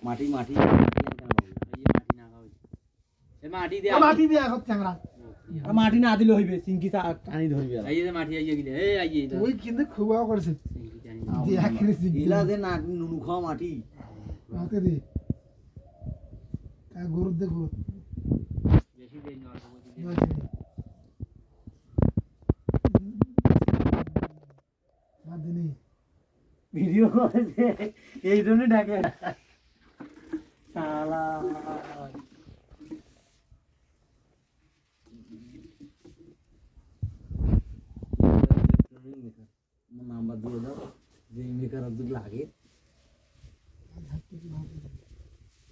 মাটি মাটি এই যে মাটি না খাওয়া এই মাটি দিয়ে এখন চ্যাংরা মাটি না দিলে হইবে সিঙ্কি টানি ধরবে এই যে মাটি আইয়ে গিলে এই আইয়ে তুই কিন্তু খুবাও করছিস সিঙ্কি টানি দিয়ে আখরি সিঙ্কি ইলা দে না নুনু খাওয়া মাটি মাতে দে তা গরু দে গরু বেশি দেই না অল্প করে দিই মাদিনি ভিডিও করেছে এই জন্য ডাকে শালা নাম্বার দিয়ে দাও যে মেকার যদি লাগে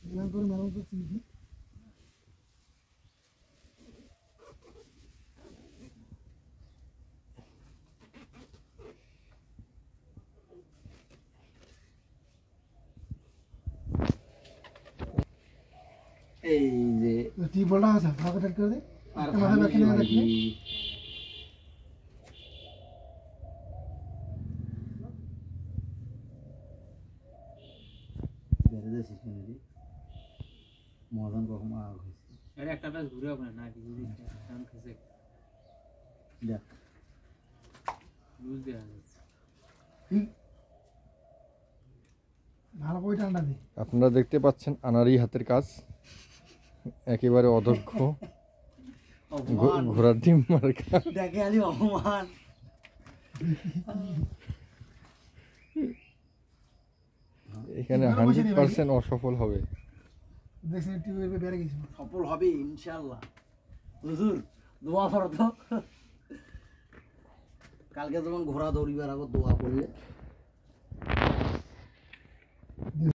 মেলান করে সিঙ্কি এই যে টিপলটা আছে ফাঁকা টাইট করে দে আর মাথা ব্যাকে না দেখি বেরে দে সিস্টেমে মদন কখন আগ হইছে আরে একটা পাশ ঘুরে হবে না কি যদি কাম খেছে দেখ লুজ দেয়া ভালো করে ঠান্ডা দে আপনারা দেখতে পাচ্ছেন আনারই হাতের কাজ একেবারে অদক্ষ ঘোড়ার ডিম মার্কা দেখে আলি অপমান এখানে 100% অসফল হবে দেখছেন টিউবের বেড়ে গেছে সফল হবে ইনশাআল্লাহ হুজুর দোয়া করো তো কালকে যখন ঘোড়া দৌড়িবার আগে দোয়া করলে